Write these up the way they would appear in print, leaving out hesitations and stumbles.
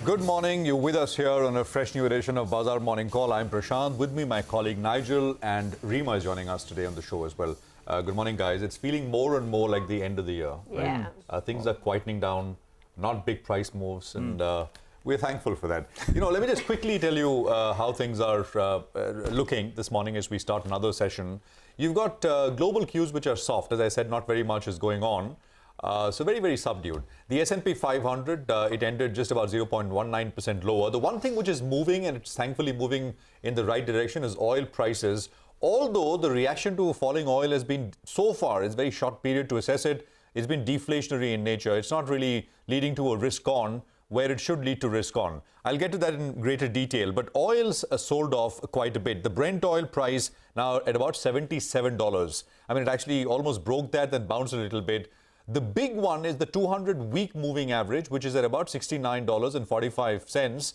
Good morning. You're with us here on a fresh new edition of Bazaar Morning Call. I'm Prashant. With me, my colleague Nigel, and Reema is joining us today on the show as well. Good morning, guys. It's feeling more and more like the end of the year. Yeah. Right? Things are quietening down, not big price moves, and we're thankful for that. Let me just quickly tell you how things are looking this morning as we start another session. You've got global cues which are soft. As I said, not very much is going on. So very, very subdued. The S&P 500, it ended just about 0.19% lower. The one thing which is moving, and it's thankfully moving in the right direction, is oil prices. Although the reaction to falling oil has been, so far, it's a very short period to assess it, it's been deflationary in nature. It's not really leading to a risk on where it should lead to risk on. I'll get to that in greater detail, but oil's sold off quite a bit. The Brent oil price now at about $77. I mean, it actually almost broke that, then bounced a little bit. The big one is the 200-week moving average, which is at about $69.45.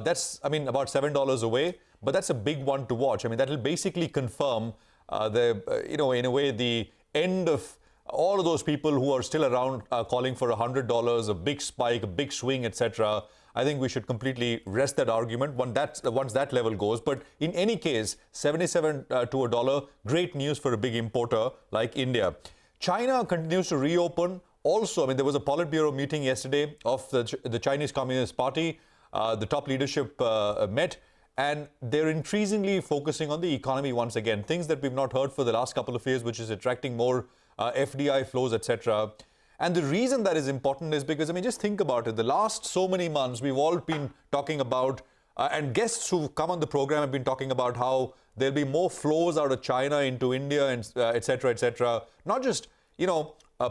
That's, about $7 away, but that's a big one to watch. That will basically confirm in a way, the end of all of those people who are still around calling for $100, a big spike, a big swing, etc. I think we should completely rest that argument once that level goes. But in any case, 77 to a dollar, great news for a big importer like India. China continues to reopen. Also, there was a Politburo meeting yesterday of the Chinese Communist Party. The top leadership met, and they're increasingly focusing on the economy once again. Things that we've not heard for the last couple of years, which is attracting more FDI flows, etc. And the reason that is important is because, just think about it. The last so many months, we've all been talking about, and guests who've come on the program have been talking about how there'll be more flows out of China into India, and etc., etc. Not just,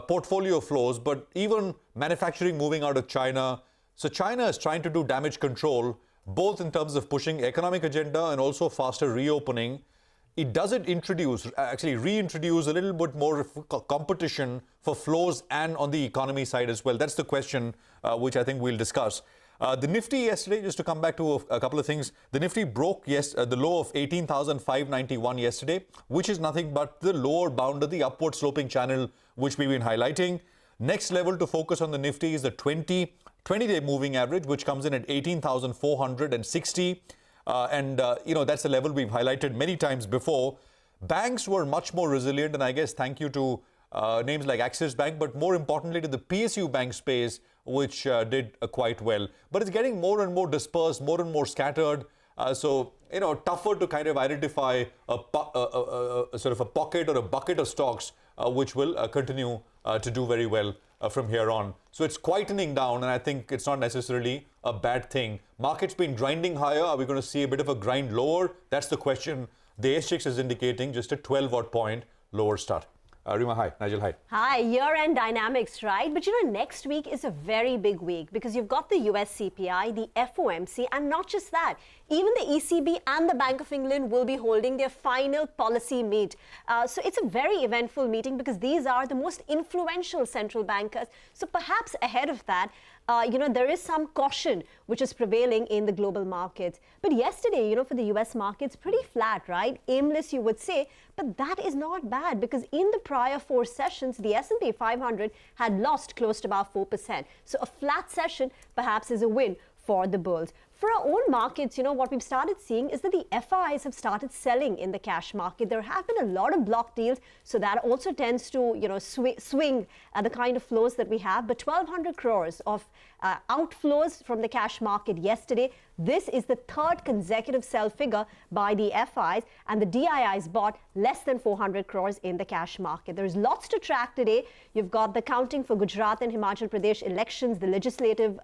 portfolio flows, but even manufacturing moving out of China. So China is trying to do damage control, both in terms of pushing economic agenda and also faster reopening. It doesn't reintroduce a little bit more competition for flows and on the economy side as well. That's the question which I think we'll discuss. The Nifty yesterday, just to come back to a couple of things, the Nifty broke the low of 18,591 yesterday, which is nothing but the lower bound of the upward sloping channel which we've been highlighting. Next level to focus on the Nifty is the 20-day moving average, which comes in at 18,460. That's the level we've highlighted many times before. Banks were much more resilient, and I guess thank you to names like Axis Bank, but more importantly to the PSU bank space, which did quite well. But it's getting more and more dispersed, more and more scattered. Tougher to kind of identify a sort of a pocket or a bucket of stocks which will continue to do very well from here on. So it's quietening down, and I think it's not necessarily a bad thing. Market's been grinding higher. Are we going to see a bit of a grind lower? That's the question. The SGX is indicating just a 12-odd point lower start. Reema, hi. Nigel, hi. Hi. Year-end dynamics, right? But next week is a very big week because you've got the US CPI, the FOMC, and not just that. Even the ECB and the Bank of England will be holding their final policy meet. So it's a very eventful meeting because these are the most influential central bankers. So perhaps ahead of that, there is some caution which is prevailing in the global markets. But yesterday, for the US markets, pretty flat, right? Aimless, you would say. But that is not bad because in the prior 4 sessions, the S&P 500 had lost close to about 4%. So a flat session perhaps is a win for the bulls. For our own markets, what we've started seeing is that the FIs have started selling in the cash market. There have been a lot of block deals, so that also tends to, swing the kind of flows that we have. But 1,200 crores of outflows from the cash market yesterday. This is the 3rd consecutive sell figure by the FIs, and the DIIs bought less than 400 crores in the cash market. There's lots to track today. You've got the counting for Gujarat and Himachal Pradesh elections, the legislative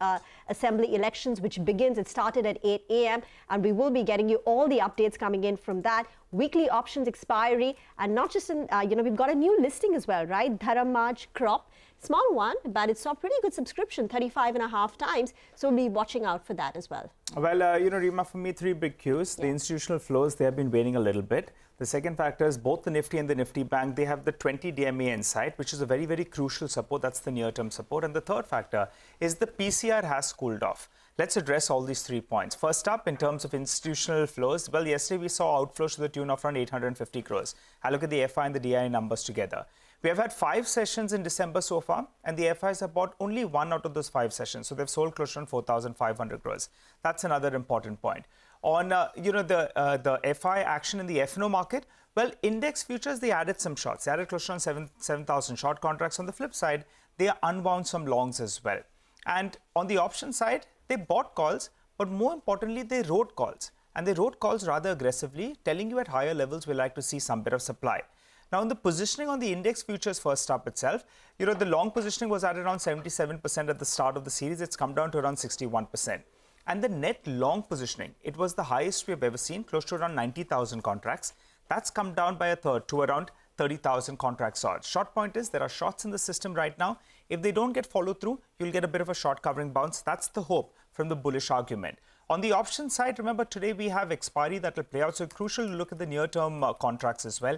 assembly elections, which begins. It started at 8 a.m. and we will be getting you all the updates coming in from that. Weekly options expiry, and not just in, we've got a new listing as well, right? Dharamaj Crop. Small one, but it saw pretty good subscription, 35.5 times. So we'll be watching out for that as well. Well, Reema, for me, 3 big cues. The institutional flows, they have been waning a little bit. The second factor is both the Nifty and the Nifty Bank, they have the 20 DMA in sight, which is a very, very crucial support. That's the near-term support. And the third factor is the PCR has cooled off. Let's address all these 3 points. First up, in terms of institutional flows, well, yesterday we saw outflows to the tune of around 850 crores. I look at the FI and the DI numbers together. We have had 5 sessions in December so far, and the FIs have bought only 1 out of those 5 sessions. So they've sold close to 4,500 crores. That's another important point. On the FI action in the F&O market, well, index futures, they added some shorts. They added close to 7,000 short contracts. On the flip side, they unwound some longs as well. And on the option side, they bought calls, but more importantly, they wrote calls. And they wrote calls rather aggressively, telling you at higher levels we like to see some bit of supply. Now, in the positioning on the index futures first up itself, the long positioning was at around 77% at the start of the series. It's come down to around 61%. And the net long positioning, it was the highest we have ever seen, close to around 90,000 contracts. That's come down by a third to around 30,000 contracts odd. Short point is there are shorts in the system right now. If they don't get followed through, you'll get a bit of a short covering bounce. That's the hope from the bullish argument. On the option side, remember today we have expiry that will play out. So it's crucial to look at the near-term contracts as well.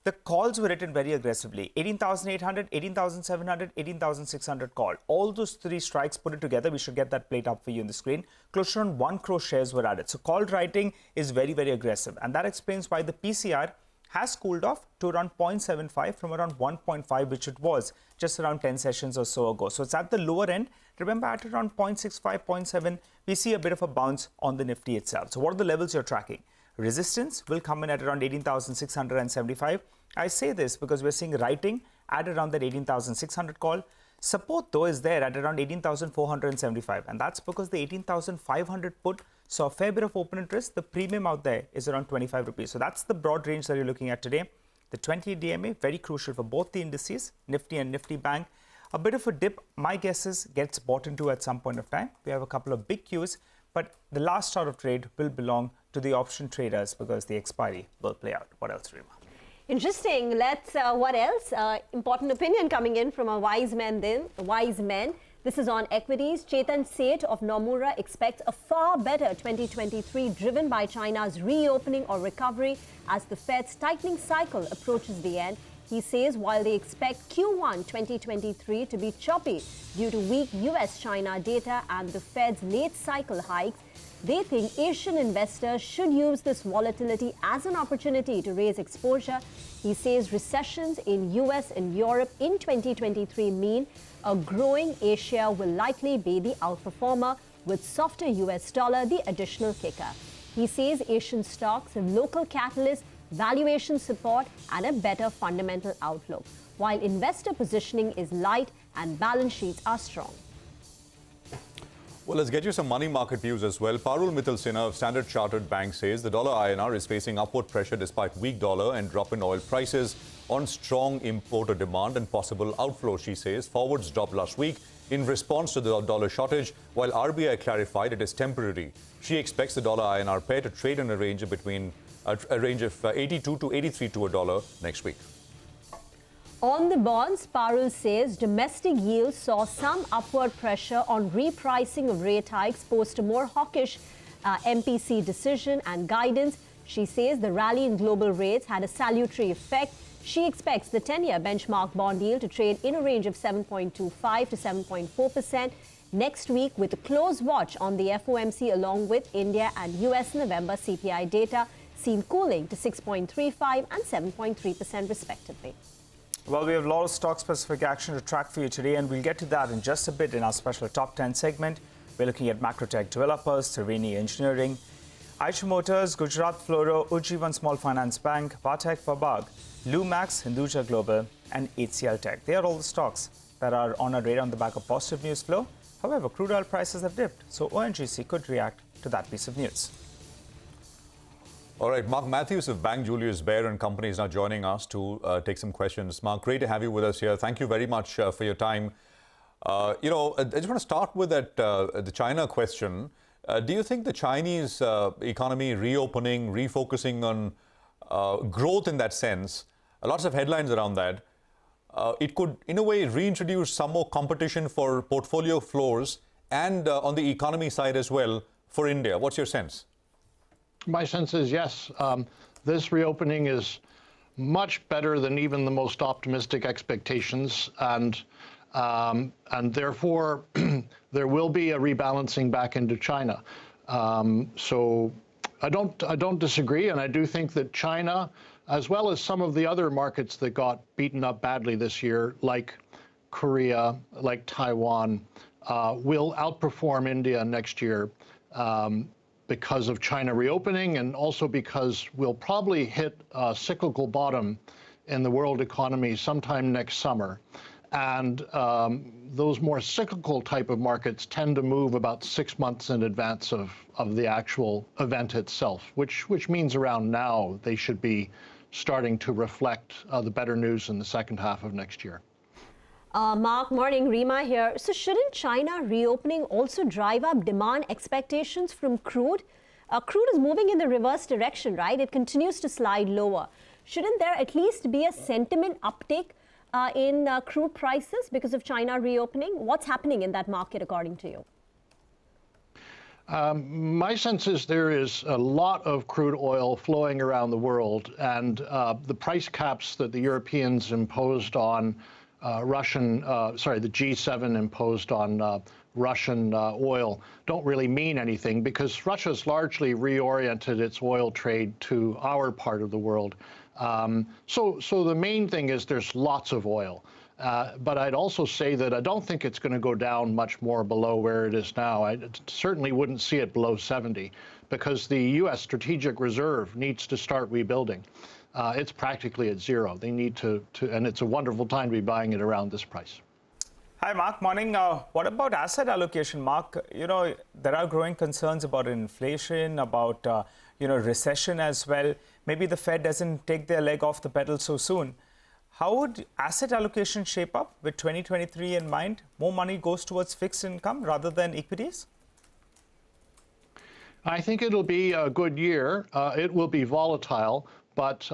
The calls were written very aggressively. 18,800, 18,700, 18,600 call. All those 3 strikes put it together. We should get that plate up for you on the screen. Close to around 1 crore shares were added. So call writing is very, very aggressive. And that explains why the PCR has cooled off to around 0.75 from around 1.5, which it was just around 10 sessions or so ago. So it's at the lower end. Remember, at around 0.65, 0.7, we see a bit of a bounce on the Nifty itself. So what are the levels you're tracking? Resistance will come in at around 18,675. I say this because we're seeing writing at around that 18,600 call. Support, though, is there at around 18,475. And that's because the 18,500 put saw a fair bit of open interest. The premium out there is around 25 rupees. So that's the broad range that you're looking at today. The 20 DMA, very crucial for both the indices, Nifty and Nifty Bank. A bit of a dip, my guess is, gets bought into at some point of time. We have a couple of big queues, but the last start of trade will belong to the option traders because the expiry will play out. What else, Rima? Interesting. Let's, what else? Important opinion coming in from a wise man. This is on equities. Chetan Seth of Nomura expects a far better 2023 driven by China's reopening or recovery as the Fed's tightening cycle approaches the end. He says while they expect Q1 2023 to be choppy due to weak US-China data and the Fed's late cycle hikes, they think Asian investors should use this volatility as an opportunity to raise exposure. He says recessions in US and Europe in 2023 mean a growing Asia will likely be the outperformer, with softer US dollar the additional kicker. He says Asian stocks have local catalysts, valuation support and a better fundamental outlook, while investor positioning is light and balance sheets are strong. Well, let's get you some money market views as well. Parul Mittal-Sinha of Standard Chartered Bank says the dollar INR is facing upward pressure despite weak dollar and drop in oil prices on strong importer demand and possible outflow, she says. Forwards dropped last week in response to the dollar shortage, while RBI clarified it is temporary. She expects the dollar INR pair to trade in a range of 82 to 83 to a dollar next week. On the bonds, Parul says domestic yields saw some upward pressure on repricing of rate hikes post a more hawkish MPC decision and guidance. She says the rally in global rates had a salutary effect. She expects the 10-year benchmark bond yield to trade in a range of 7.25 to 7.4% next week, with a close watch on the FOMC along with India and US November CPI data seen cooling to 6.35 and 7.3% respectively. Well, we have a lot of stock-specific action to track for you today, and we'll get to that in just a bit in our special Top 10 segment. We're looking at Macrotech Developers, Triveni Engineering, Eicher Motors, Gujarat Fluoro, Ujjivan Small Finance Bank, Vatek Fabag, Lumax, Hinduja Global, and HCL Tech. They are all the stocks that are on our radar on the back of positive news flow. However, crude oil prices have dipped, so ONGC could react to that piece of news. All right, Mark Matthews of Bank Julius Baer and Company is now joining us to take some questions. Mark, great to have you with us here. Thank you very much for your time. I just want to start with that the China question. Do you think the Chinese economy reopening, refocusing on growth in that sense, lots of headlines around that, it could, in a way, reintroduce some more competition for portfolio flows and on the economy side as well for India? What's your sense? My sense is yes. This reopening is much better than even the most optimistic expectations, and therefore there will be a rebalancing back into China. So I don't disagree, and I do think that China as well as some of the other markets that got beaten up badly this year, like Korea, like Taiwan, will outperform India next year because of China reopening, and also because we'll probably hit a cyclical bottom in the world economy sometime next summer. And those more cyclical type of markets tend to move about 6 months in advance of the actual event itself, which means around now they should be starting to reflect the better news in the second half of next year. Mark, morning, Rima here. So shouldn't China reopening also drive up demand expectations from crude? Crude is moving in the reverse direction, right? It continues to slide lower. Shouldn't there at least be a sentiment uptick in crude prices because of China reopening? What's happening in that market according to you? My sense is there is a lot of crude oil flowing around the world, and the price caps that the Europeans imposed on the G7 imposed on Russian oil don't really mean anything, because Russia's largely reoriented its oil trade to our part of the world. So the main thing is there's lots of oil. But I'd also say that I don't think it's going to go down much more below where it is now. I certainly wouldn't see it below 70, because the U.S. Strategic Reserve needs to start rebuilding. It's practically at zero. They need to, and it's a wonderful time to be buying it around this price. Hi, Mark. Morning. What about asset allocation, Mark? You know, there are growing concerns about inflation, about recession as well. Maybe the Fed doesn't take their leg off the pedal so soon. How would asset allocation shape up with 2023 in mind? More money goes towards fixed income rather than equities? I think it'll be a good year. It will be volatile, but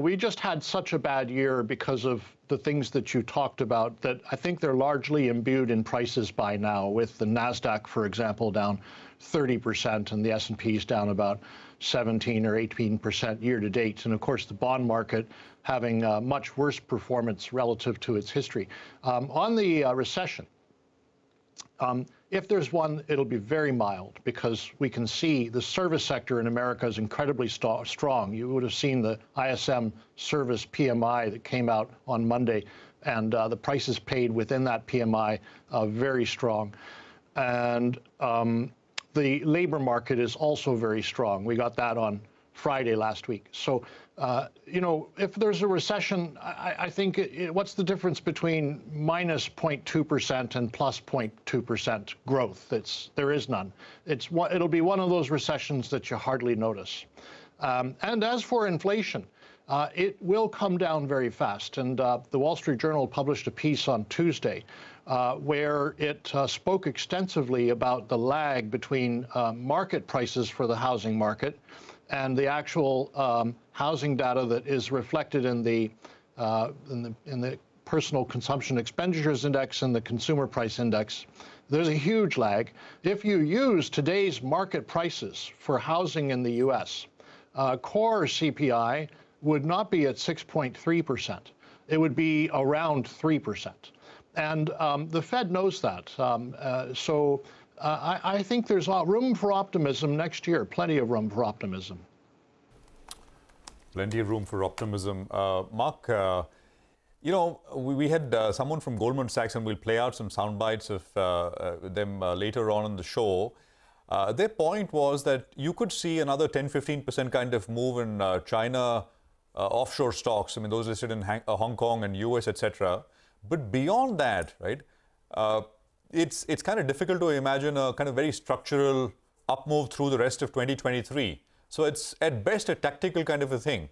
we just had such a bad year because of the things that you talked about that I think they're largely imbued in prices by now, with the NASDAQ, for example, down 30% and the S&P's down about 17 or 18% year to date. And of course, the bond market having much worse performance relative to its history. On the recession, if there's one, it'll be very mild, because we can see the service sector in America is incredibly strong. You would have seen the ISM service PMI that came out on Monday, and the prices paid within that PMI very strong. And the labor market is also very strong. We got that on Friday last week. So, if there's a recession, I think what's the difference between minus 0.2% and plus 0.2% growth? There is none. It'll be one of those recessions that you hardly notice. And as for inflation, it will come down very fast. And the Wall Street Journal published a piece on Tuesday where it spoke extensively about the lag between market prices for the housing market and the actual housing data that is reflected in the Personal Consumption Expenditures Index and the Consumer Price Index. There's a huge lag. If you use today's market prices for housing in the U.S., core CPI would not be at 6.3%. It would be around 3%. And the Fed knows that. So I think there's room for optimism next year, plenty of room for optimism. Plenty of room for optimism. Mark, we had someone from Goldman Sachs, and we'll play out some sound bites of them later on in the show. Their point was that you could see another 10-15% kind of move in China offshore stocks. I mean, those listed in Hong Kong and US, etc. But beyond that, right, it's kind of difficult to imagine a kind of very structural up move through the rest of 2023. So it's at best a tactical kind of a thing,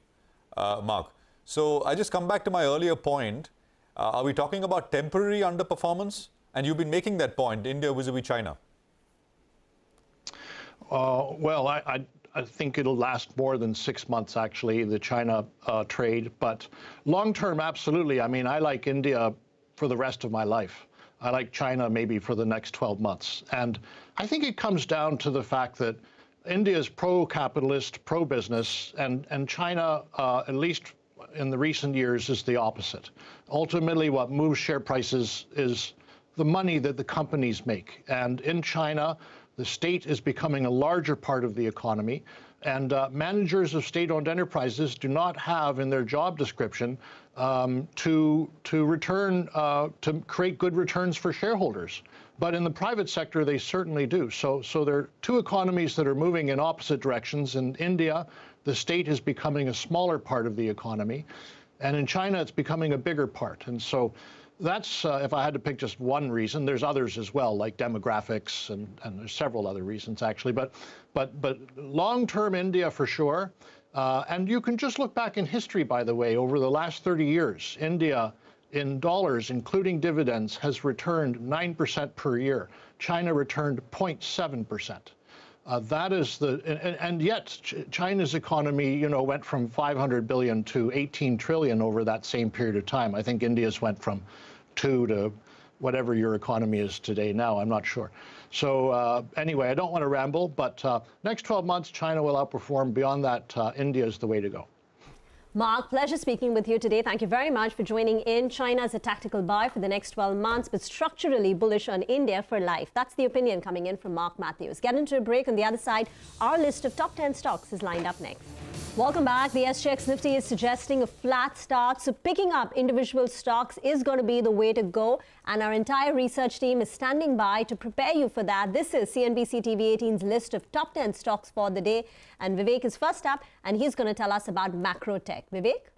Mark. So I just come back to my earlier point. Are we talking about temporary underperformance? And you've been making that point, India vis-a-vis China. Well, I think it'll last more than 6 months, actually, the China trade. But long term, absolutely. I mean, I like India for the rest of my life. I like China maybe for the next 12 months. And I think it comes down to the fact that India is pro-capitalist, pro-business, and China, at least in the recent years, is the opposite. Ultimately, what moves share prices is the money that the companies make. And in China, the state is becoming a larger part of the economy. And managers of state-owned enterprises do not have in their job description to create good returns for shareholders. But in the private sector, they certainly do. So there are two economies that are moving in opposite directions. In India, the state is becoming a smaller part of the economy. And in China, it's becoming a bigger part. And so that's, if I had to pick just one reason, there's others as well, like demographics, and there's several other reasons, actually. But long-term India, for sure. And you can just look back in history, by the way, over the last 30 years, India, in dollars, including dividends, has returned 9% per year. China returned 0.7%. That is and yet China's economy, went from 500 billion to 18 trillion over that same period of time. I think India's went from 2 to whatever your economy is today now, I'm not sure. So anyway, I don't want to ramble, but next 12 months, China will outperform. Beyond that, India is the way to go. Mark, pleasure speaking with you today. Thank you very much for joining in. China is a tactical buy for the next 12 months, but structurally bullish on India for life. That's the opinion coming in from Mark Matthews. Get into a break. On the other side, our list of top 10 stocks is lined up next. Welcome back. The SGX Nifty is suggesting a flat start, so picking up individual stocks is going to be the way to go, and our entire research team is standing by to prepare you for that. This is CNBC-TV18's list of top 10 stocks for the day, and Vivek is first up, and he's going to tell us about macro tech. Vivek?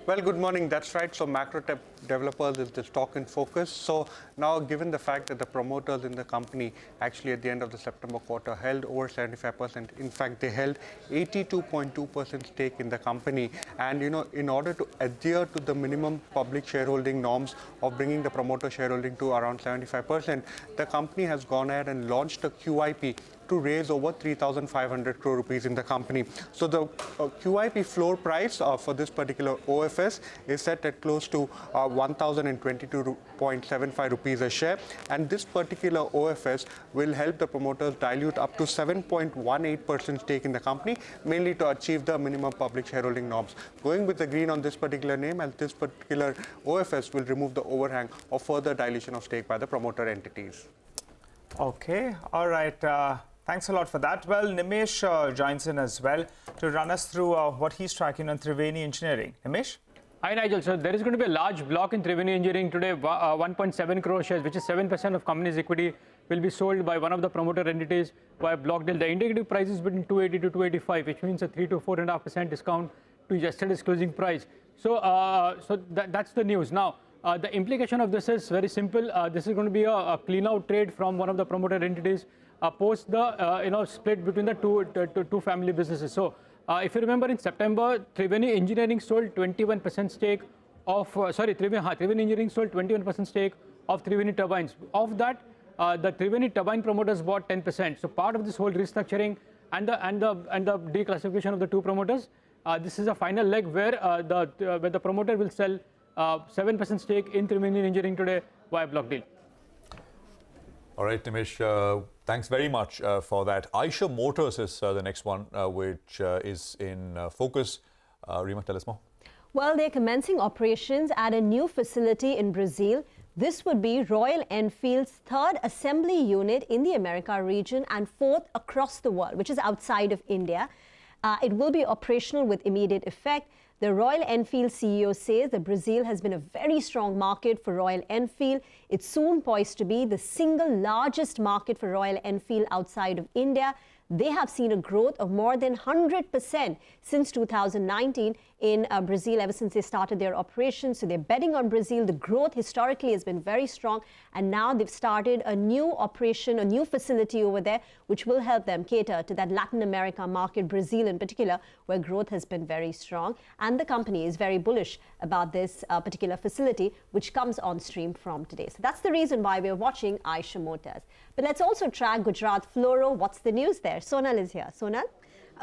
Well, good morning. That's right. So macro tech developers is the stock in focus. So now, given the fact that the promoters in the company actually at the end of the September quarter held over 75%, in fact, they held 82.2% stake in the company. And, in order to adhere to the minimum public shareholding norms of bringing the promoter shareholding to around 75%, the company has gone ahead and launched a QIP to raise over 3,500 crore rupees in the company. So the QIP floor price for this particular OFS is set at close to 1,022.75 rupees a share. And this particular OFS will help the promoters dilute up to 7.18% stake in the company, mainly to achieve the minimum public shareholding norms. Going with the green on this particular name, as this particular OFS will remove the overhang of further dilution of stake by the promoter entities. Okay, all right. Thanks a lot for that. Well, Nimesh joins in as well to run us through what he's tracking on Triveni Engineering. Nimesh? Hi, Nigel. So there is going to be a large block in Triveni Engineering today. 1.7 crore shares, which is 7% of company's equity, will be sold by one of the promoter entities via block deal. The indicative price is between 280 to 285, which means a 3 to 4.5% discount to yesterday's closing price. So, that's the news. Now, the implication of this is very simple. This is going to be a clean-out trade from one of the promoter entities post the split between the two family businesses. So, if you remember, in September, Triveni Engineering sold 21% stake of Triveni Engineering sold 21% stake of Triveni Turbines. Of that, the Triveni Turbine promoters bought 10%. So, part of this whole restructuring and the declassification of the two promoters, this is a final leg where the promoter will sell 7% stake in Triveni Engineering today via block deal. All right, Nimish, thanks very much for that. Eicher Motors is the next one, which is in focus. Rima, tell us more. Well, they're commencing operations at a new facility in Brazil. This would be Royal Enfield's third assembly unit in the America region and fourth across the world, which is outside of India. It will be operational with immediate effect. The Royal Enfield CEO says that Brazil has been a very strong market for Royal Enfield. It's soon poised to be the single largest market for Royal Enfield outside of India. They have seen a growth of more than 100% since 2019 in Brazil, ever since they started their operations. So they're betting on Brazil. The growth historically has been very strong. And now they've started a new operation, a new facility over there, which will help them cater to that Latin America market, Brazil in particular, where growth has been very strong. And the company is very bullish about this particular facility, which comes on stream from today. So that's the reason why we're watching Eicher Motors. But let's also track Gujarat Fluoro. What's the news there? Sonal is here. Sonal?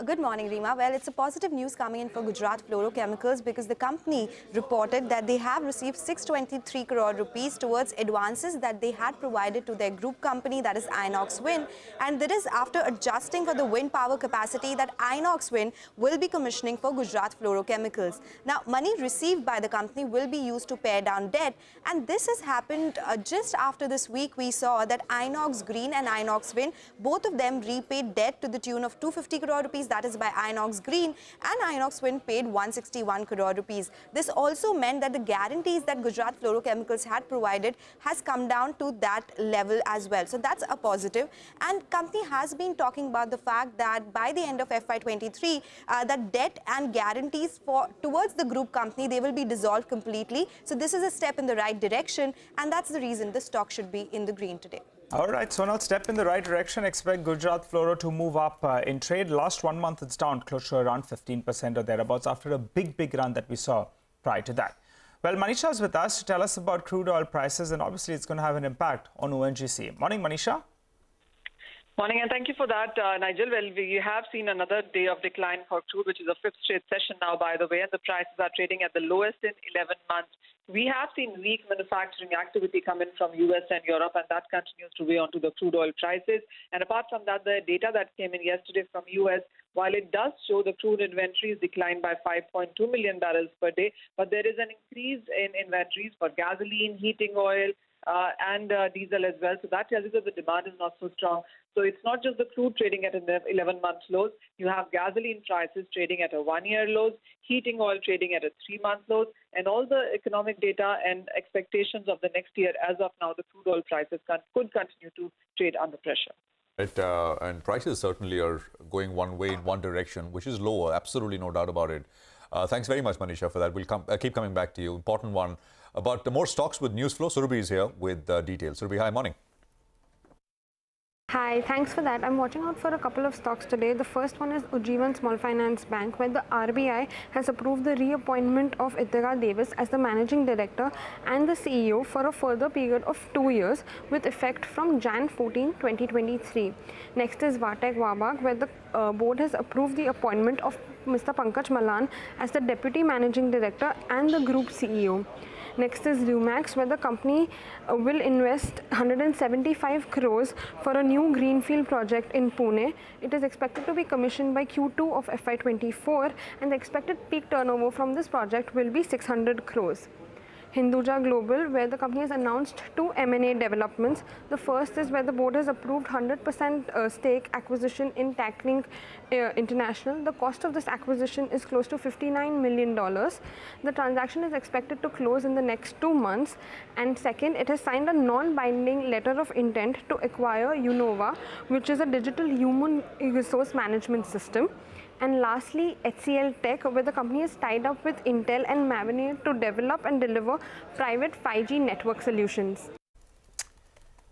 Good morning, Rima. Well, it's a positive news coming in for Gujarat Fluorochemicals because the company reported that they have received 623 crore rupees towards advances that they had provided to their group company, that is Inox Wind. And that is after adjusting for the wind power capacity that Inox Wind will be commissioning for Gujarat Fluorochemicals. Now, money received by the company will be used to pay down debt. And this has happened just after this week. We saw that Inox Green and Inox Wind, both of them repaid debt to the tune of 250 crore rupees rupees, that is by Inox Green, and Inox Wind paid 161 crore rupees. This also meant that the guarantees that Gujarat Fluorochemicals had provided has come down to that level as well. So that's a positive. And company has been talking about the fact that by the end of FY23, that debt and guarantees towards the group company, they will be dissolved completely. So this is a step in the right direction, and that's the reason the stock should be in the green today. All right, so now step in the right direction. Expect Gujarat Fluoro to move up in trade. Last 1 month, it's down close to around 15% or thereabouts after a big run that we saw prior to that. Well, Manisha is with us to tell us about crude oil prices, and obviously it's going to have an impact on ONGC. Morning, Manisha. Morning, and thank you for that, Nigel. Well, we have seen another day of decline for crude, which is a fifth straight session now, by the way, and the prices are trading at the lowest in 11 months. We have seen weak manufacturing activity come in from US and Europe, and that continues to weigh onto the crude oil prices. And apart from that, the data that came in yesterday from US, while it does show the crude inventories declined by 5.2 million barrels per day, but there is an increase in inventories for gasoline, heating oil, and diesel as well. So that tells you that the demand is not so strong. So it's not just the crude trading at 11-month lows. You have gasoline prices trading at a 1-year lows, heating oil trading at a 3-month lows, and all the economic data and expectations of the next year. As of now, the crude oil prices could continue to trade under pressure. Right, and prices certainly are going one way in one direction, which is lower. Absolutely no doubt about it. Thanks very much, Manisha, for that. We'll keep coming back to you. Important one. About more stocks with news flow. Surabhi is here with details. Surabhi, hi, morning. Hi, thanks for that. I'm watching out for a couple of stocks today. The first one is Ujjivan Small Finance Bank, where the RBI has approved the reappointment of Itira Davis as the Managing Director and the CEO for a further period of 2 years with effect from Jan 14, 2023. Next is Vatek Wabag, where the board has approved the appointment of Mr. Pankaj Malan as the Deputy Managing Director and the Group CEO. Next is Lumax, where the company will invest 175 crores for a new greenfield project in Pune. It is expected to be commissioned by Q2 of FY24, and the expected peak turnover from this project will be 600 crores. Hinduja Global, where the company has announced 2 M&A developments. The first is where the board has approved 100% stake acquisition in Tackling International. The cost of this acquisition is close to $59 million. The transaction is expected to close in the next 2 months. And second, it has signed a non-binding letter of intent to acquire Unova, which is a digital human resource management system. And lastly, HCL Tech, where the company is tied up with Intel and Mavenir to develop and deliver private 5G network solutions.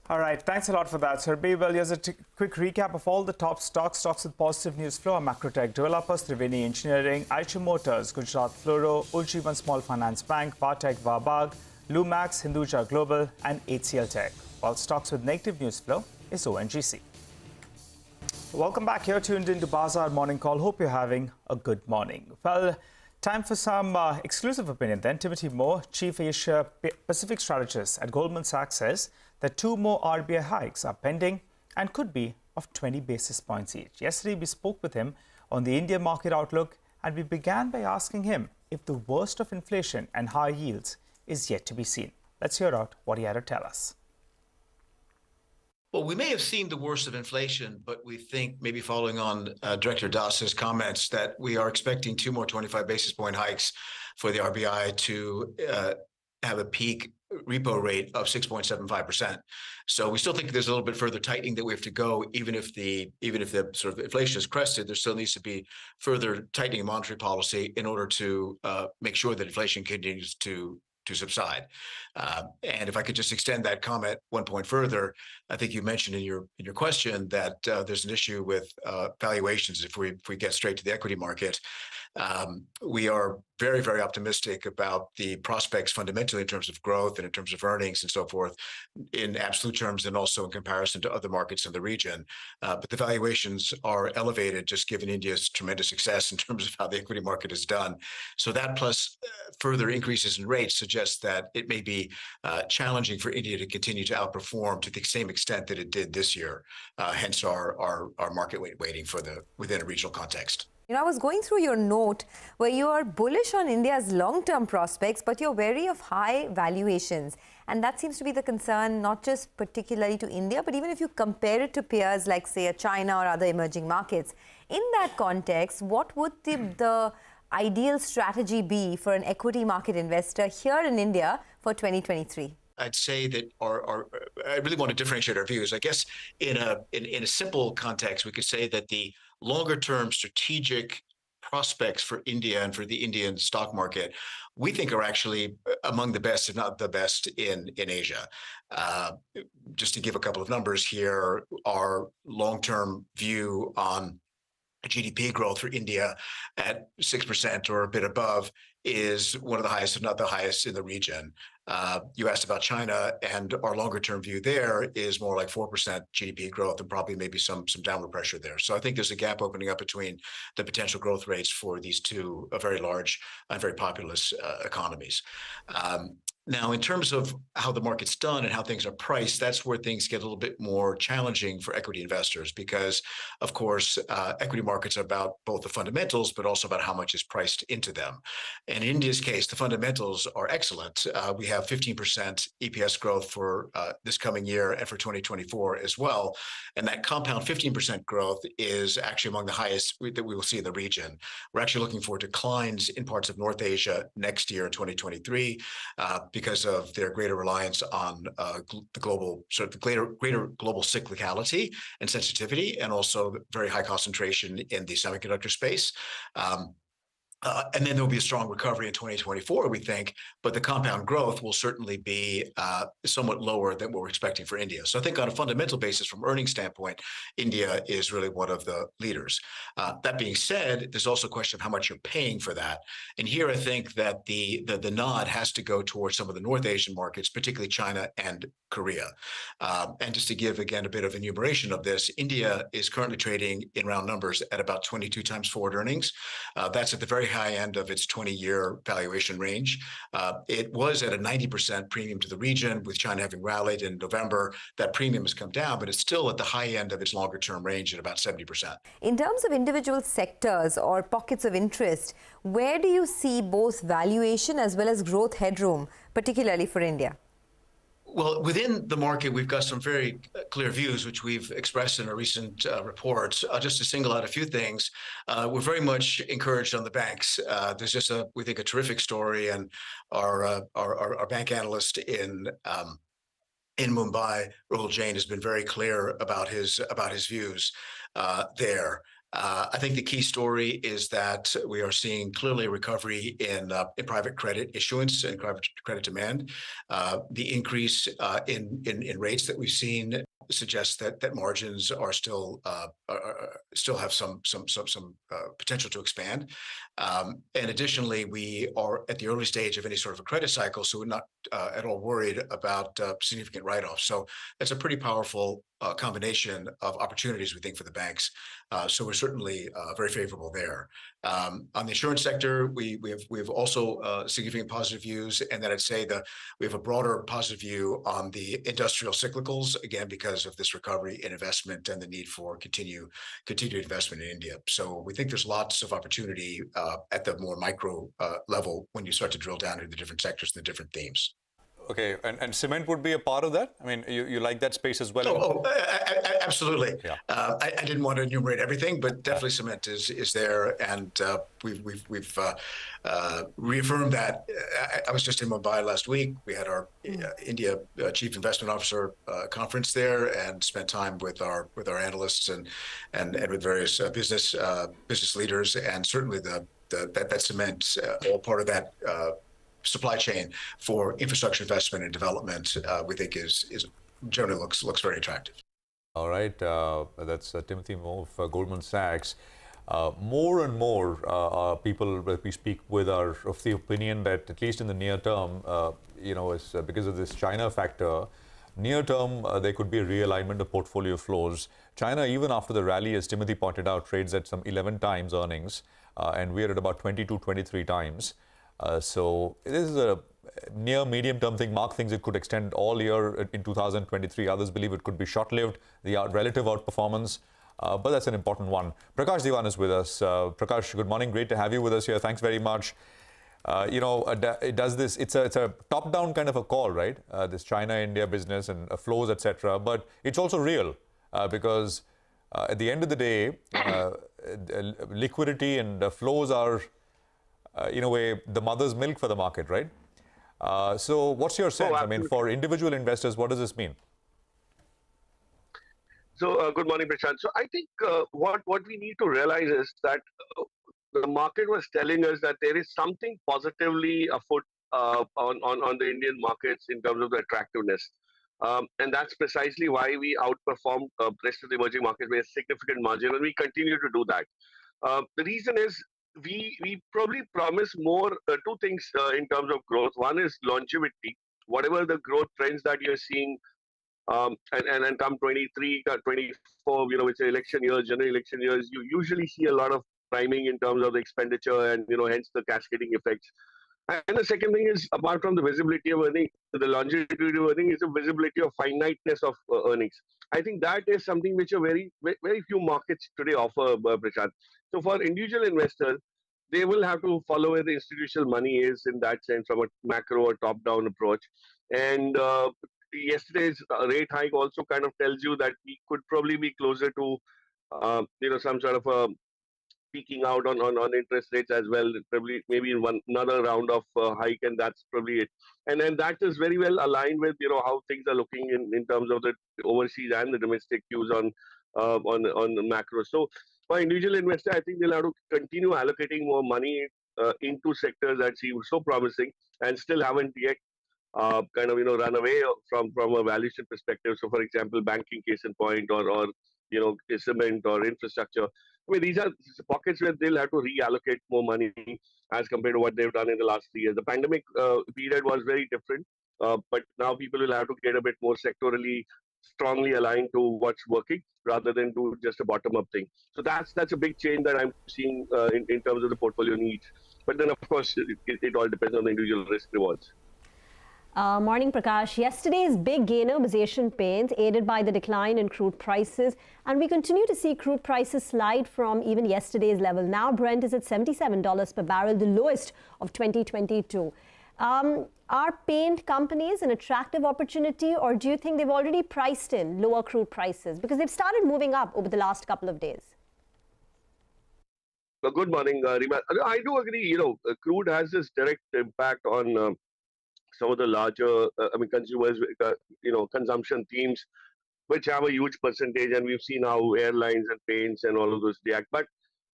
All right, thanks a lot for that, Surabhi. Well, here's a quick recap of all the top stocks with positive news flow: Macrotech Developers, Triveni Engineering, Eicher Motors, Gujarat Fluoro, Ujjivan Small Finance Bank, Vatek Wabag, Lumax, Hinduja Global, and HCL Tech. While stocks with negative news flow is ONGC. Welcome back. Here tuned into Bazaar Morning Call. Hope you're having a good morning. Well, time for some exclusive opinion then. Timothy Moore, Chief Asia Pacific Strategist at Goldman Sachs, says that 2 more RBI hikes are pending and could be of 20 basis points each. Yesterday, we spoke with him on the India market outlook, and we began by asking him if the worst of inflation and high yields is yet to be seen. Let's hear out what he had to tell us. Well, we may have seen the worst of inflation, but we think, maybe following on Director Das's comments, that we are expecting 2 more 25 basis point hikes for the RBI to have a peak repo rate of 6.75%. So we still think there's a little bit further tightening that we have to go, even if the sort of inflation is crested. There still needs to be further tightening of monetary policy in order to make sure that inflation continues to subside. And if I could just extend that comment 1 point further, I think you mentioned in your question that there's an issue with valuations if we get straight to the equity market. We are very, very optimistic about the prospects fundamentally in terms of growth and in terms of earnings and so forth in absolute terms and also in comparison to other markets in the region. But the valuations are elevated just given India's tremendous success in terms of how the equity market is done. So that plus further increases in rates suggests that it may be challenging for India to continue to outperform to the same extent that it did this year, hence our market weighting for within a regional context. You know, I was going through your note where you are bullish on India's long-term prospects, but you're wary of high valuations. And that seems to be the concern, not just particularly to India, but even if you compare it to peers like, say, China or other emerging markets. In that context, what would the ideal strategy be for an equity market investor here in India for 2023? I'd say that I really want to differentiate our views. I guess in a simple context, we could say that the longer-term strategic prospects for India and for the Indian stock market, we think are actually among the best, if not the best, in Asia. Just to give a couple of numbers here, our long-term view on GDP growth for India at 6% or a bit above is one of the highest, if not the highest, in the region. You asked about China, and our longer-term view there is more like 4% GDP growth and probably maybe some downward pressure there. So I think there's a gap opening up between the potential growth rates for these two very large and very populous economies. Now, in terms of how the market's done and how things are priced, that's where things get a little bit more challenging for equity investors because, of course, equity markets are about both the fundamentals, but also about how much is priced into them. And in India's case, the fundamentals are excellent. We have 15% EPS growth for this coming year and for 2024 as well. And that compound 15% growth is actually among the highest that we will see in the region. We're actually looking for declines in parts of North Asia next year in 2023. Because of their greater reliance on the global, sort of the greater global cyclicality and sensitivity, and also very high concentration in the semiconductor space. And then there'll be a strong recovery in 2024, we think, but the compound growth will certainly be somewhat lower than what we're expecting for India. So I think on a fundamental basis, from earnings standpoint, India is really one of the leaders. That being said, there's also a question of how much you're paying for that. And here I think that the nod has to go towards some of the North Asian markets, particularly China and Korea. And just to give, again, a bit of enumeration of this, India is currently trading in round numbers at about 22 times forward earnings. That's at the very high end of its 20-year valuation range. It was at a 90% premium to the region, with China having rallied in November. That premium has come down, but it's still at the high end of its longer-term range at about 70%. In terms of individual sectors or pockets of interest, where do you see both valuation as well as growth headroom, particularly for India? Well, within the market, we've got some very clear views, which we've expressed in a recent report. Just to single out a few things, we're very much encouraged on the banks. There's just we think, a terrific story, and our bank analyst in Mumbai, Rahul Jain, has been very clear about his views there. I think the key story is that we are seeing clearly a recovery in private credit issuance and private credit demand. The increase in rates that we've seen suggests that margins are still have some potential to expand. And additionally, we are at the early stage of any sort of a credit cycle, so we're not at all worried about significant write-offs. So it's a pretty powerful combination of opportunities, we think, for the banks. So we're certainly very favorable there. On the insurance sector, we have also significant positive views, and then I'd say that we have a broader positive view on the industrial cyclicals, again, because of this recovery in investment and the need for continued investment in India. So we think there's lots of opportunity at the more micro level when you start to drill down into the different sectors and the different themes. Okay, and cement would be a part of that? I mean, you like that space as well? Absolutely. Yeah. I didn't want to enumerate everything, but definitely cement is there, and we've reaffirmed that. I was just in Mumbai last week. We had our India Chief Investment Officer conference there, and spent time with our analysts and with various business leaders, and certainly that cement, all part of that supply chain for infrastructure investment and development, we think is generally looks very attractive. All right, that's Timothy Moore of Goldman Sachs. More and more people that we speak with are of the opinion that, at least in the near term, is because of this China factor, near term there could be a realignment of portfolio flows. China, even after the rally, as Timothy pointed out, trades at some 11 times earnings, and we're at about 22, 23 times. So this is a near medium-term thing. Mark thinks it could extend all year in 2023. Others believe it could be short-lived. The relative outperformance. but that's an important one. Prakash Diwan is with us. Prakash, good morning. Great to have you with us here. Thanks very much. It does this. It's a top-down kind of a call, right? This China-India business and flows, etc. But it's also real because at the end of the day, liquidity and flows are, in a way, the mother's milk for the market, right? So what's your sense? I mean, for individual investors, what does this mean? So good morning, Prashant. So I think what we need to realize is that the market was telling us that there is something positively afoot on the Indian markets in terms of the attractiveness. And that's precisely why we outperformed the rest of the emerging markets by a significant margin, and we continue to do that. The reason is we probably promise more two things in terms of growth. One is longevity. Whatever the growth trends that you're seeing, and come 23, 24, which are election years, general election years, you usually see a lot of priming in terms of the expenditure and, hence the cascading effects. And the second thing is, apart from the visibility of earning, the longevity of earning is the visibility of finiteness of earnings. I think that is something which a very few markets today offer, Prashant. So for individual investors, they will have to follow where the institutional money is in that sense from a macro or top-down approach. And yesterday's rate hike also kind of tells you that we could probably be closer to, some sort of a peaking out on interest rates as well, probably maybe in another round of hike, and that's probably it. And then that is very well aligned with how things are looking in terms of the overseas and the domestic cues on the macro. So for individual investor, I think they'll have to continue allocating more money into sectors that seem so promising and still haven't yet run away from a valuation perspective. So for example, banking case in point, or cement or infrastructure. I mean, these are pockets where they'll have to reallocate more money as compared to what they've done in the last 3 years. The pandemic period was very different, but now people will have to get a bit more sectorally strongly aligned to what's working rather than do just a bottom-up thing. So that's a big change that I'm seeing in terms of the portfolio needs. But then, of course, it all depends on the individual risk rewards. Morning, Prakash. Yesterday's big gainer was Asian Paints, aided by the decline in crude prices. And we continue to see crude prices slide from even yesterday's level. Now Brent is at $77 per barrel, the lowest of 2022. Are paint companies an attractive opportunity, or do you think they've already priced in lower crude prices? Because they've started moving up over the last couple of days. Well, good morning, Rima. I do agree, crude has this direct impact on some of the larger, consumers, consumption themes, which have a huge percentage, and we've seen how airlines and paints and all of those react. But,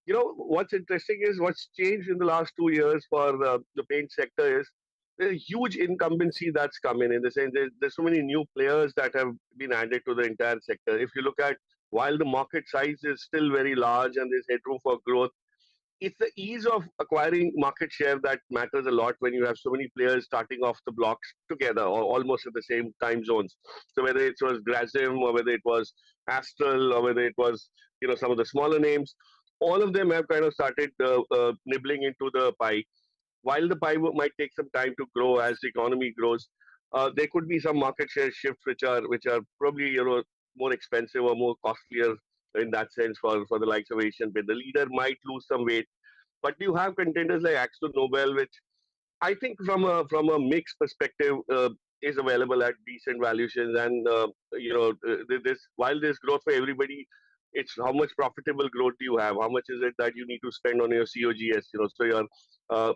what's interesting is what's changed in the last 2 years for the paint sector is there's a huge incumbency that's come in the sense there's so many new players that have been added to the entire sector. If you look at, while the market size is still very large and there's headroom for growth, it's the ease of acquiring market share that matters a lot when you have so many players starting off the blocks together or almost at the same time zones. So whether it was Grasim or whether it was Astral or whether it was some of the smaller names, all of them have kind of started nibbling into the pie. While the pie might take some time to grow as the economy grows, there could be some market share shifts which are probably more expensive or more costlier in that sense for the likes of Asian Paint. The leader might lose some weight, but you have contenders like Axo Nobel, which I think from a mix perspective is available at decent valuations. And while there's growth for everybody, it's how much profitable growth do you have? How much is it that you need to spend on your COGS? So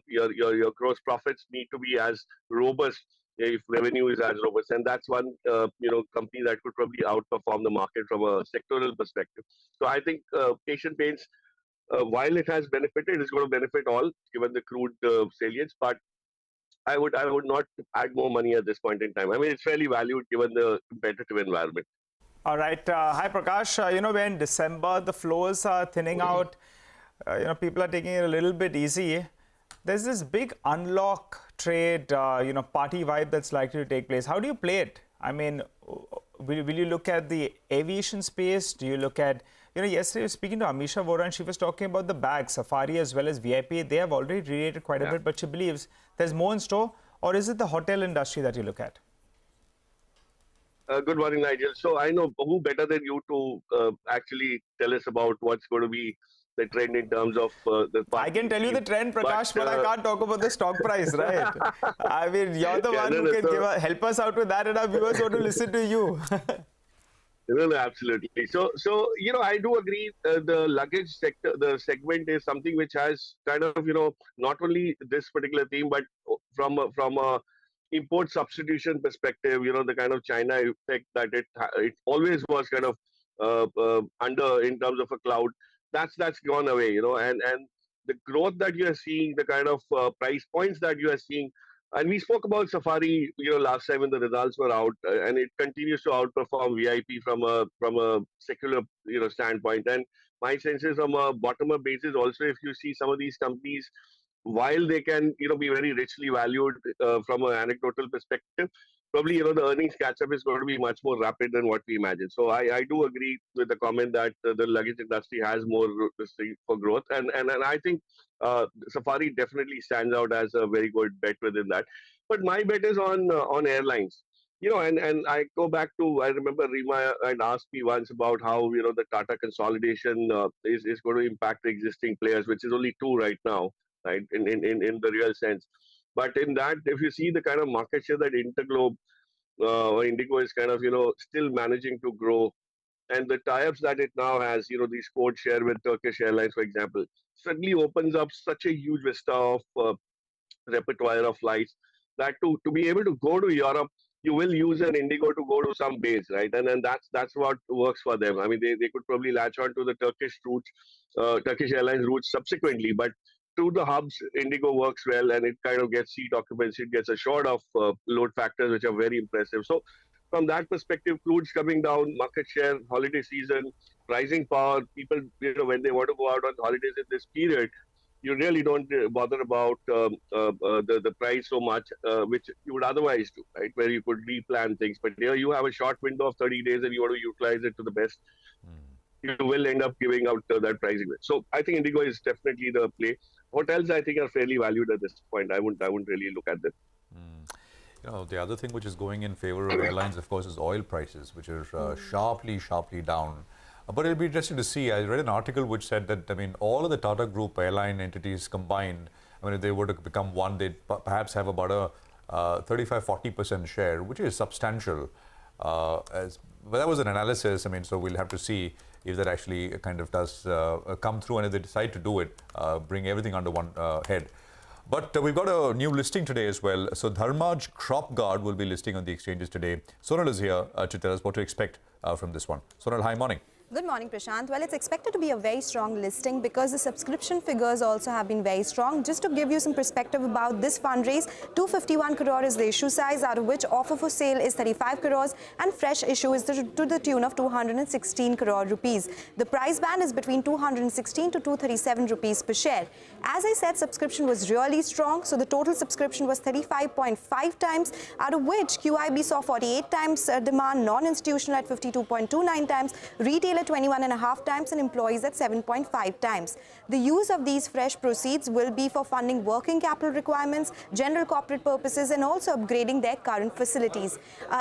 your gross profits need to be as robust if revenue is as robust, and that's one company that could probably outperform the market from a sectoral perspective. So I think Asian Paints, while it has benefited, it's going to benefit all given the crude salience. But I would not add more money at this point in time. I mean, it's fairly valued given the competitive environment. All right. Hi, Prakash. When December the flows are thinning out, people are taking it a little bit easy. There's this big unlock trade, party vibe that's likely to take place. How do you play it? I mean, will you look at the aviation space? Do you look at, yesterday I was speaking to Amisha Vora and she was talking about the bags, Safari as well as VIP. They have already re-rated quite a bit, but she believes there's more in store. Or is it the hotel industry that you look at? Good morning, Nigel. So I know who better than you to actually tell us about what's going to be the trend in terms of the I can tell you the trend, Prakash, but I can't talk about the stock price, right? I mean, you're the one who can help us out with that, and our viewers want to listen to you. No, absolutely. So I do agree. The luggage sector, the segment is something which has kind of, not only this particular theme, but from a import substitution perspective, the kind of China effect that it always was kind of under in terms of a cloud. That's gone away, and the growth that you are seeing, the kind of price points that you are seeing. And we spoke about Safari, last time when the results were out, and it continues to outperform VIP from a secular, standpoint. And my sense is from a bottom-up basis, also, if you see some of these companies, while they can, be very richly valued from an anecdotal perspective, probably, the earnings catch-up is going to be much more rapid than what we imagine. So I do agree with the comment that the luggage industry has more for growth. And I think Safari definitely stands out as a very good bet within that. But my bet is on airlines. And I go back to, I remember Rima had asked me once about how, the Tata consolidation is going to impact the existing players, which is only two right now, right, in the real sense. But in that, if you see the kind of market share that Interglobe or Indigo is kind of, still managing to grow, and the tie-ups that it now has, these code share with Turkish Airlines, for example, suddenly opens up such a huge vista of repertoire of flights that to be able to go to Europe, you will use an Indigo to go to some base, right? And then that's what works for them. I mean, they could probably latch on to the Turkish routes, Turkish Airlines routes subsequently, but to the hubs, Indigo works well, and it kind of gets seat occupancy, it gets assured of load factors, which are very impressive. So from that perspective, crudes coming down, market share, holiday season, pricing power, people, when they want to go out on holidays in this period, you really don't bother about the price so much, which you would otherwise do, right? Where you could replan things. But here you have a short window of 30 days and you want to utilize it to the best. You will end up giving out that pricing. So I think Indigo is definitely the play. Hotels, I think, are fairly valued at this point. I wouldn't really look at them. The other thing which is going in favor of airlines, of course, is oil prices, which are sharply down. But it'll be interesting to see. I read an article which said that, all of the Tata Group airline entities combined, if they were to become one, they'd perhaps have about a 35-40% share, which is substantial. But that was an analysis. So we'll have to see if that actually kind of does come through, and if they decide to do it, bring everything under one head. But we've got a new listing today as well. So Dharmaj Crop Guard will be listing on the exchanges today. Sonal is here to tell us what to expect from this one. Sonal, hi, morning. Good morning, Prashant. Well, it's expected to be a very strong listing because the subscription figures also have been very strong. Just to give you some perspective about this fundraise, 251 crore is the issue size, out of which offer for sale is 35 crores and fresh issue is to the tune of 216 crore rupees. The price band is between 216 to 237 rupees per share. As I said, subscription was really strong. So the total subscription was 35.5 times, out of which QIB saw 48 times demand, non-institutional at 52.29 times, retail at 21.5 times, and employees at 7.5 times. The use of these fresh proceeds will be for funding working capital requirements, general corporate purposes, and also upgrading their current facilities.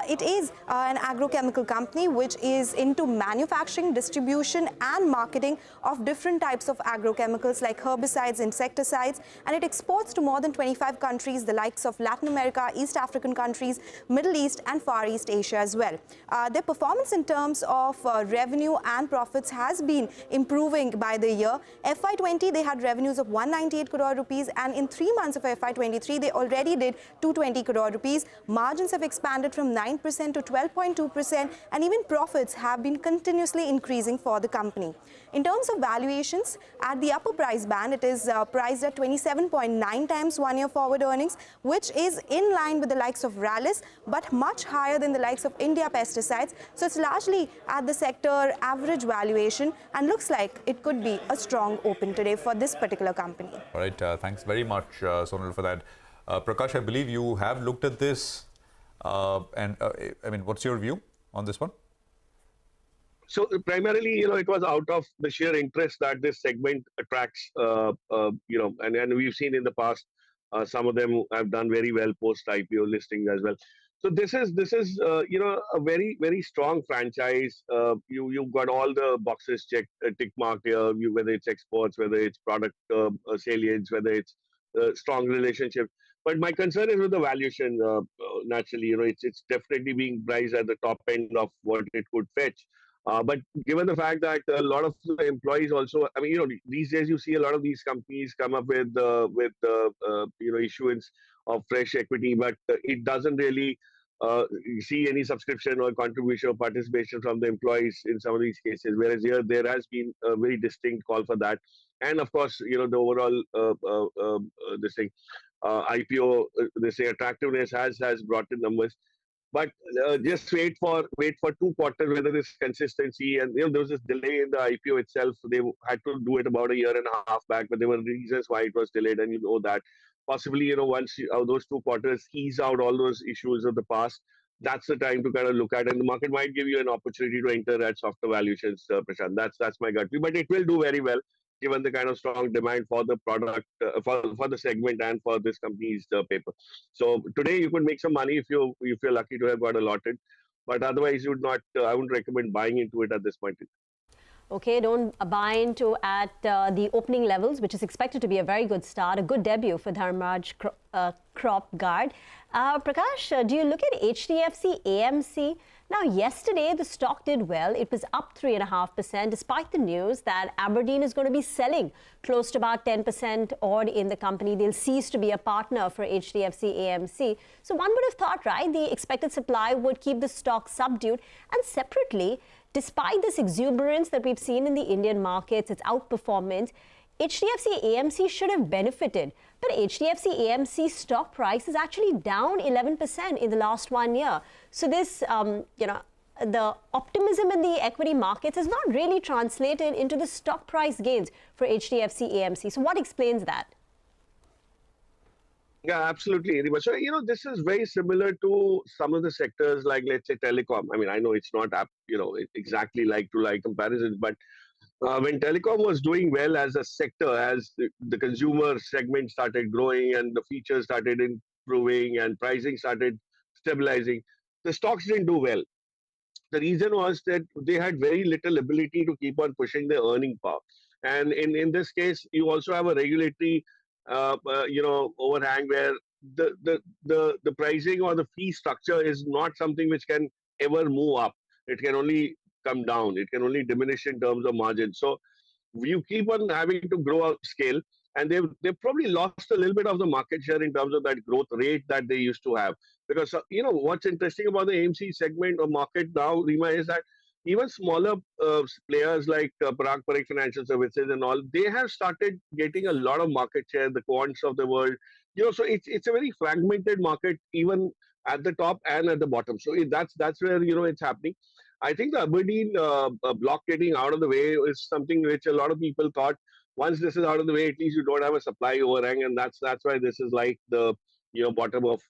It is an agrochemical company which is into manufacturing, distribution, and marketing of different types of agrochemicals like herbicides, insecticides, and it exports to more than 25 countries, the likes of Latin America, East African countries, Middle East, and Far East Asia as well. Their performance in terms of revenue and profits has been improving by the year. FY20, they had revenues of 198 crore rupees, and in 3 months of FY23, they already did 220 crore rupees. Margins have expanded from 9% to 12.2%, and even profits have been continuously increasing for the company. In terms of valuations, at the upper price band, it is priced at 27.9 times one-year forward earnings, which is in line with the likes of Rallis, but much higher than the likes of India Pesticides. So it's largely at the sector average valuation, and looks like it could be a strong open today for this particular company. All right, thanks very much, Sonal, for that. Prakash, I believe you have looked at this, what's your view on this one? So primarily, it was out of the sheer interest that this segment attracts, and we've seen in the past, some of them have done very well post-IPO listings as well. So this is a very strong franchise. You've got all the boxes checked, tick mark here. Whether it's exports, whether it's product salience, whether it's strong relationship. But my concern is with the valuation. Naturally, it's definitely being priced at the top end of what it could fetch. But given the fact that a lot of the employees also, I mean, these days you see a lot of these companies come up with issuance of fresh equity, but it doesn't really see any subscription or contribution or participation from the employees in some of these cases. Whereas here there has been a very distinct call for that, and of course, the overall this thing IPO, they say attractiveness has brought in numbers. But just wait for 2 quarters whether there's consistency. And there was this delay in the IPO itself. They had to do it about a year and a half back, but there were reasons why it was delayed, and that. Possibly, once those 2 quarters ease out all those issues of the past, that's the time to kind of look at, and the market might give you an opportunity to enter at softer valuations, Prashant. That's my gut view. But it will do very well given the kind of strong demand for the product, for the segment and for this company's paper. So today you could make some money if you're lucky to have got allotted, but otherwise you would not. I wouldn't recommend buying into it at this point. Okay, don't buy into at the opening levels, which is expected to be a very good start, a good debut for Dharmraj Crop Guard. Prakash, do you look at HDFC AMC? Now, yesterday, the stock did well. It was up 3.5%, despite the news that Aberdeen is going to be selling close to about 10% odd in the company. They'll cease to be a partner for HDFC AMC. So one would have thought, right, the expected supply would keep the stock subdued. And separately, despite this exuberance that we've seen in the Indian markets, its outperformance, HDFC AMC should have benefited. But HDFC AMC stock price is actually down 11% in the last 1 year. So this, the optimism in the equity markets has not really translated into the stock price gains for HDFC AMC. So what explains that? Yeah, absolutely. So, this is very similar to some of the sectors like, let's say, telecom. I mean, I know it's not, exactly like-to-like comparisons, but when telecom was doing well as a sector, as the consumer segment started growing and the features started improving and pricing started stabilizing, the stocks didn't do well. The reason was that they had very little ability to keep on pushing their earning power. And in this case, you also have a regulatory overhang where the pricing or the fee structure is not something which can ever move up. It can only come down. It can only diminish in terms of margin. So you keep on having to grow up scale, and they've probably lost a little bit of the market share in terms of that growth rate that they used to have. Because what's interesting about the AMC segment or market now, Rima, is that even smaller players like Parag Financial Services and all, they have started getting a lot of market share, the quants of the world. So it's a very fragmented market, even at the top and at the bottom. So that's where it's happening. I think the Aberdeen block getting out of the way is something which a lot of people thought, once this is out of the way, at least you don't have a supply overhang, and that's why this is like the bottom of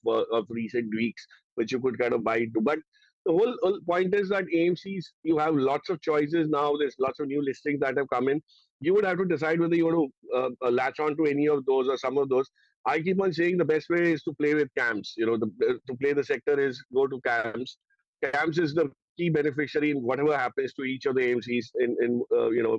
recent weeks, which you could kind of buy into. But the whole point is that AMCs, you have lots of choices now. There's lots of new listings that have come in. You would have to decide whether you want to latch on to any of those or some of those. I keep on saying the best way is to play with CAMS. To play the sector is go to CAMS. CAMS is the key beneficiary in whatever happens to each of the AMCs,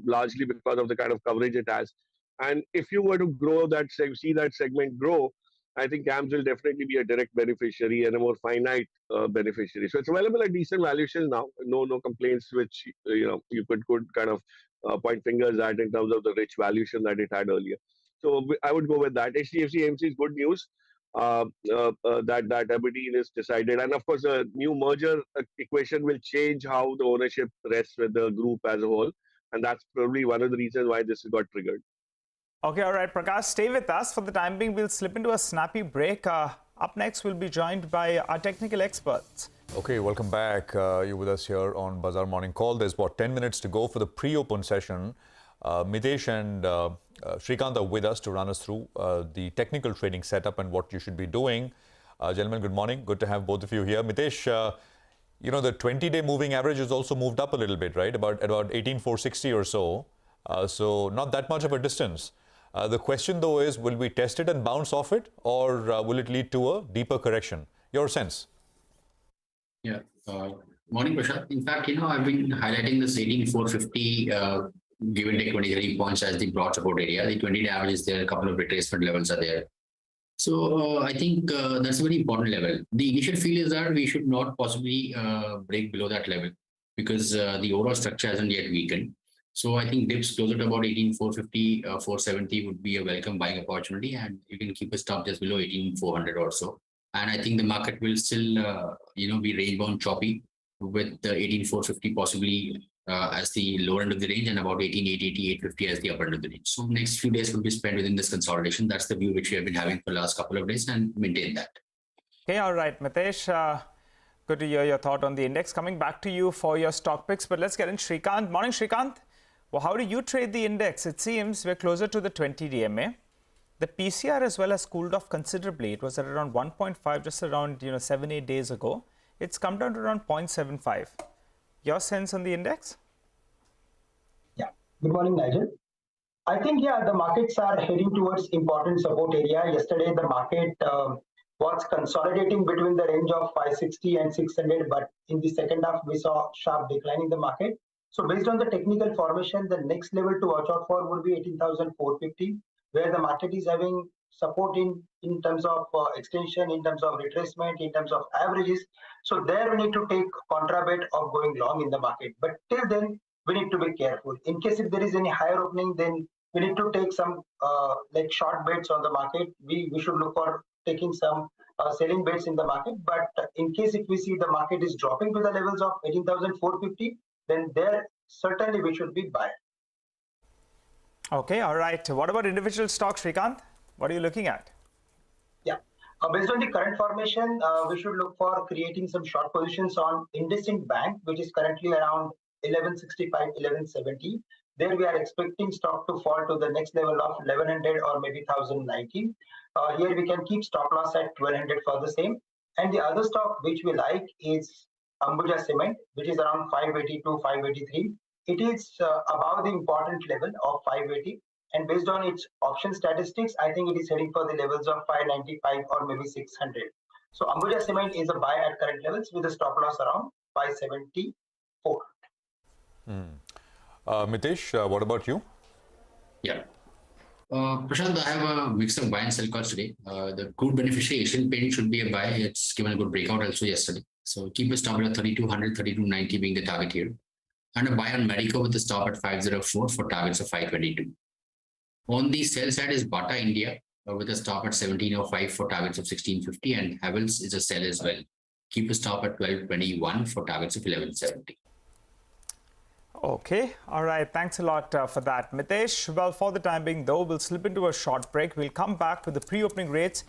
largely because of the kind of coverage it has. And if you were to grow that, see that segment grow, I think CAMS will definitely be a direct beneficiary and a more finite beneficiary. So it's available at decent valuations now. No complaints, which you could kind of point fingers at in terms of the rich valuation that it had earlier. So I would go with that. HDFC AMC is good news. That Aberdeen is decided, and of course the new merger equation will change how the ownership rests with the group as a whole, and that's probably one of the reasons why this got triggered. Okay, all right, Prakash, stay with us. For the time being, we'll slip into a snappy break. Up next, we'll be joined by our technical experts. Okay, welcome back. You're with us here on Bazaar Morning Call. There's about 10 minutes to go for the pre-open session. Mitesh and Shrikant are with us to run us through the technical trading setup and what you should be doing. Gentlemen, good morning. Good to have both of you here. Mitesh, the 20-day moving average has also moved up a little bit, right? About 18,460 or so. So not that much of a distance. The question, though, is will we test it and bounce off it, or will it lead to a deeper correction? Your sense? Yeah. Morning, Prashant. In fact, I've been highlighting this 18,450 give and take 23 points as the broad support area. The 20-day average is there. A couple of retracement levels are there. So I think that's a very important level. The initial feel is that we should not possibly break below that level because the overall structure hasn't yet weakened. So I think dips closer to about 18,450, 470 would be a welcome buying opportunity, and you can keep a stop just below 18,400 or so. And I think the market will still, be range bound choppy with the 18,450 possibly as the lower end of the range and about 18,880, 850 as the upper end of the range. So next few days will be spent within this consolidation. That's the view which we have been having for the last couple of days and maintain that. Okay, all right, Mitesh. Good to hear your thought on the index. Coming back to you for your stock picks, but let's get in Shrikant. Morning, Shrikant. Well, how do you trade the index? It seems we're closer to the 20 DMA. The PCR as well has cooled off considerably. It was at around 1.5 just around 7-8 days ago. It's come down to around 0.75. Your sense on the index? Yeah. Good morning, Nigel. I think, the markets are heading towards important support area. Yesterday, the market was consolidating between the range of 560 and 600, but in the second half, we saw sharp decline in the market. So based on the technical formation, the next level to watch out for would be 18,450, where the market is having support in terms of extension, in terms of retracement, in terms of averages. So there we need to take contra bet of going long in the market. But till then, we need to be careful. In case if there is any higher opening, then we need to take some like short bets on the market. We should look for taking some selling bets in the market. But in case if we see the market is dropping to the levels of 18,450, then there certainly we should be buying. Okay, all right. What about individual stocks, Shrikant? What are you looking at? Yeah, based on the current formation, we should look for creating some short positions on IndusInd Bank, which is currently around 1165, 1170. There we are expecting stock to fall to the next level of 1100 or maybe 1090. Here we can keep stop loss at 1200 for the same. And the other stock which we like is Ambuja Cement, which is around 582, 583. It is above the important level of 580. And based on its option statistics, I think it is heading for the levels of 595 or maybe 600. So Ambuja Cement is a buy at current levels with a stop loss around 574. Mitesh, what about you? Yeah. Prashant, I have a mix of buy and sell calls today. The crude beneficiary Asian Paint should be a buy. It's given a good breakout also yesterday. So keep a stop at 3,200, 3,290 being the target here. And a buy on Marico with a stop at 504 for targets of 522. On the sell side is Bata India with a stop at 1705 for targets of 1650, and Havells is a sell as well. Keep a stop at 1221 for targets of 1170. Okay, all right. Thanks a lot for that, Mitesh. Well, for the time being, though, we'll slip into a short break. We'll come back with the pre-opening rates